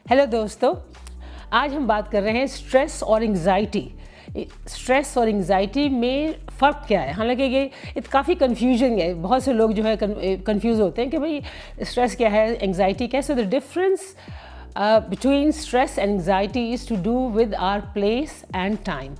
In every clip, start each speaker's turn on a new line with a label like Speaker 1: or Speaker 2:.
Speaker 1: Hello दोस्तों, आज हम बात कर रहे हैं स्ट्रेस और एंग्जाइटी। स्ट्रेस और एंग्जाइटी में फ़र्क क्या है? हालांकि ये काफ़ी कन्फ्यूजन है, बहुत से लोग जो है कंफ्यूज होते हैं कि भाई स्ट्रेस क्या है, एंग्जाइटी क्या है। So the difference between stress and anxiety is to do with our place and time.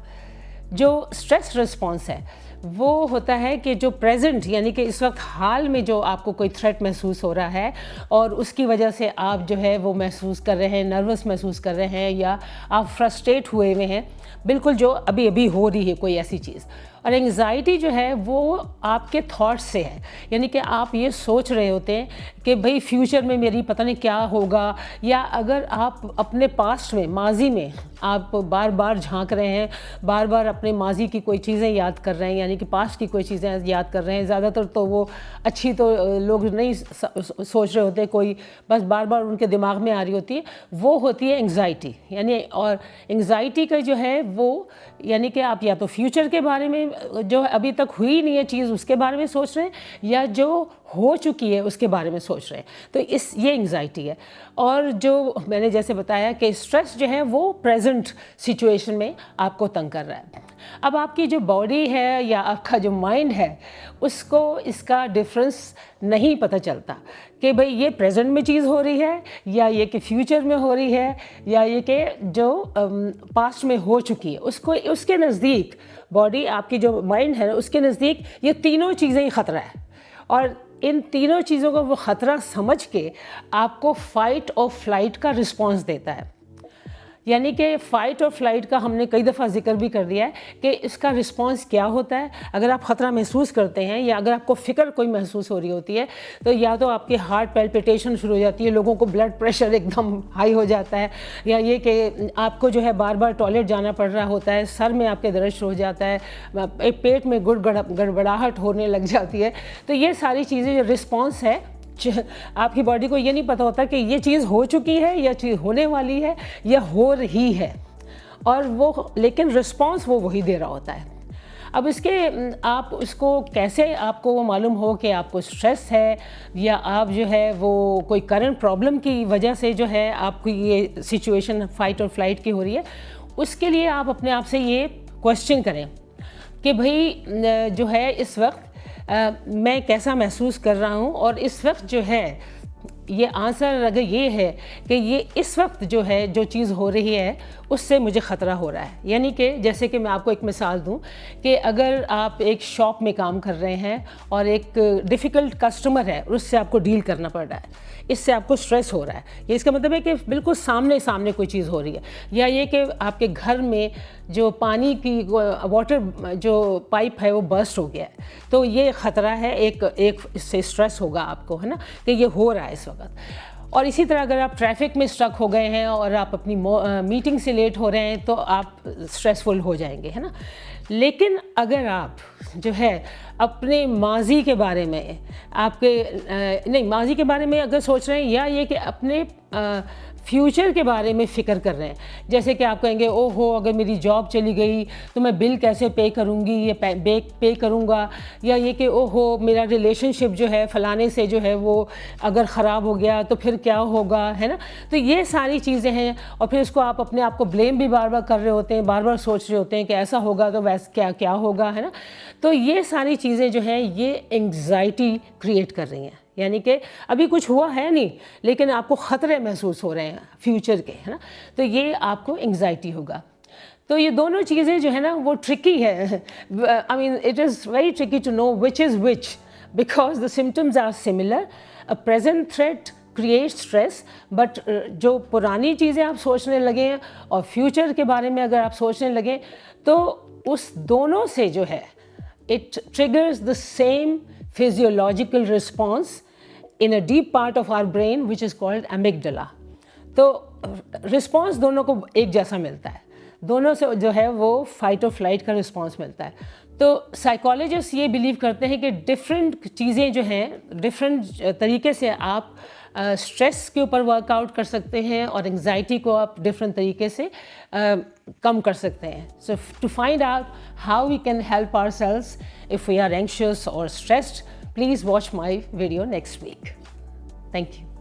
Speaker 1: जो स्ट्रेस रिस्पॉन्स है वो होता है कि जो प्रेजेंट यानी कि इस वक्त हाल में जो आपको कोई थ्रेट महसूस हो रहा है और उसकी वजह से आप जो है वो महसूस कर रहे हैं, नर्वस महसूस कर रहे हैं या आप फ्रस्ट्रेट हुए हुए हैं, बिल्कुल जो अभी अभी हो रही है कोई ऐसी चीज़। और एंग्जाइटी जो है वो आपके थॉट्स से है, यानी कि आप ये सोच रहे होते हैं कि भाई फ्यूचर में मेरी पता नहीं क्या होगा, या अगर आप अपने पास्ट में, माजी में आप बार बार झांक रहे हैं, बार बार अपने माजी की कोई चीज़ें याद कर रहे हैं, यानी कि पास्ट की कोई चीज़ें याद कर रहे हैं। ज़्यादातर तो वो अच्छी तो लोग नहीं सोच रहे होते, कोई बस बार बार उनके दिमाग में आ रही होती है, वो होती है एंग्जाइटी। यानी और एंग्जाइटी का जो है वो यानी कि आप या तो फ्यूचर के बारे में जो अभी तक हुई नहीं है चीज़ उसके बारे में सोच रहे हैं, या जो हो चुकी है उसके बारे में सोच रहे हैं। तो ये एंग्जाइटी है। और जो मैंने जैसे बताया कि स्ट्रेस जो है वो प्रेजेंट सिचुएशन में आपको तंग कर रहा है। अब आपकी जो बॉडी है या आपका जो माइंड है उसको इसका डिफरेंस नहीं पता चलता कि भाई ये प्रेजेंट में चीज़ हो रही है या ये कि फ्यूचर में हो रही है या ये कि जो पास्ट में हो चुकी है। उसको उसके नज़दीक बॉडी, आपकी जो माइंड है उसके नज़दीक ये तीनों चीज़ें ही ख़तरा है। और इन तीनों चीज़ों का वो ख़तरा समझ के आपको फ़ाइट और फ्लाइट का रिस्पॉन्स देता है। यानी कि फ़ाइट और फ्लाइट का हमने कई दफ़ा जिक्र भी कर दिया है कि इसका रिस्पॉन्स क्या होता है। अगर आप ख़तरा महसूस करते हैं या अगर आपको फ़िक्र कोई महसूस हो रही होती है तो या तो आपकी हार्ट पैल्पिटेशन शुरू हो जाती है, लोगों को ब्लड प्रेशर एकदम हाई हो जाता है, या ये कि आपको जो है बार बार टॉयलेट जाना पड़ रहा होता है, सर में आपके दर्द शुरू हो जाता है, पेट में गड़बड़ाहट होने लग जाती है। तो ये सारी चीज़ें जो रिस्पॉन्स है, आपकी बॉडी को ये नहीं पता होता कि ये चीज़ हो चुकी है या चीज़ होने वाली है या हो रही है, और वो लेकिन रिस्पॉन्स वो वही दे रहा होता है। अब इसके आप उसको कैसे आपको वो मालूम हो कि आपको स्ट्रेस है या आप जो है वो कोई करंट प्रॉब्लम की वजह से जो है आपको ये सिचुएशन फ़ाइट और फ्लाइट की हो रही है, उसके लिए आप अपने आप से ये क्वेश्चन करें कि भाई जो है इस वक्त मैं कैसा महसूस कर रहा हूँ। और इस वक्त जो है ये आंसर अगर ये है कि ये इस वक्त जो है जो चीज़ हो रही है उससे मुझे ख़तरा हो रहा है। यानी कि जैसे कि मैं आपको एक मिसाल दूं कि अगर आप एक शॉप में काम कर रहे हैं और एक डिफ़िकल्ट कस्टमर है और उससे आपको डील करना पड़ रहा है, इससे आपको स्ट्रेस हो रहा है, ये इसका मतलब है कि बिल्कुल सामने सामने कोई चीज़ हो रही है। या ये कि आपके घर में जो पानी की वाटर जो पाइप है वो बर्स्ट हो गया है, तो ये ख़तरा है, एक इससे स्ट्रेस होगा आपको, है ना, कि ये हो रहा है इस वक्त। और इसी तरह अगर आप ट्रैफिक में स्टक हो गए हैं और आप अपनी मीटिंग से लेट हो रहे हैं तो आप स्ट्रेसफुल हो जाएंगे, है ना। लेकिन अगर आप जो है अपने माजी के बारे में नहीं माजी के बारे में अगर सोच रहे हैं, या ये कि अपने फ्यूचर के बारे में फ़िक्र कर रहे हैं, जैसे कि आप कहेंगे ओहो अगर मेरी जॉब चली गई तो मैं बिल कैसे पे करूँगी, ये पे करूँगा, या ये कि ओहो मेरा रिलेशनशिप जो है फ़लाने से जो है वो अगर ख़राब हो गया तो फिर क्या होगा, है ना। तो ये सारी चीज़ें हैं और फिर इसको आप अपने आप को ब्लेम भी बार बार कर रहे होते हैं, बार बार सोच रहे होते हैं कि ऐसा होगा तो वैसे क्या होगा, है ना। तो ये सारी चीज़ें जो हैं ये एंग्जाइटी क्रिएट कर रही हैं। यानी कि अभी कुछ हुआ है नहीं लेकिन आपको ख़तरे महसूस हो रहे हैं फ्यूचर के, है ना, तो ये आपको एंग्जाइटी होगा। तो ये दोनों चीज़ें जो है ना वो ट्रिकी है। I mean it is very tricky to know which is which because the symptoms are similar. A present threat create stress, but जो पुरानी चीज़ें आप सोचने लगे हैं और फ्यूचर के बारे में अगर आप सोचने लगे तो उस दोनों से जो है it triggers the same physiological response in a deep part of our brain which is called amygdala. तो रिस्पॉन्स दोनों को एक जैसा मिलता है, दोनों से जो है वो फाइट और फ्लाइट का रिस्पॉन्स मिलता है। तो साइकोलॉजिस्ट ये बिलीव करते हैं कि डिफरेंट चीज़ें जो हैं डिफरेंट तरीके से आप स्ट्रेस के ऊपर वर्कआउट कर सकते हैं और एंग्जाइटी को आप डिफरेंट तरीके से कम कर सकते हैं। So to find out how we can help ourselves if we are anxious और stressed, please watch my video next week. Thank you.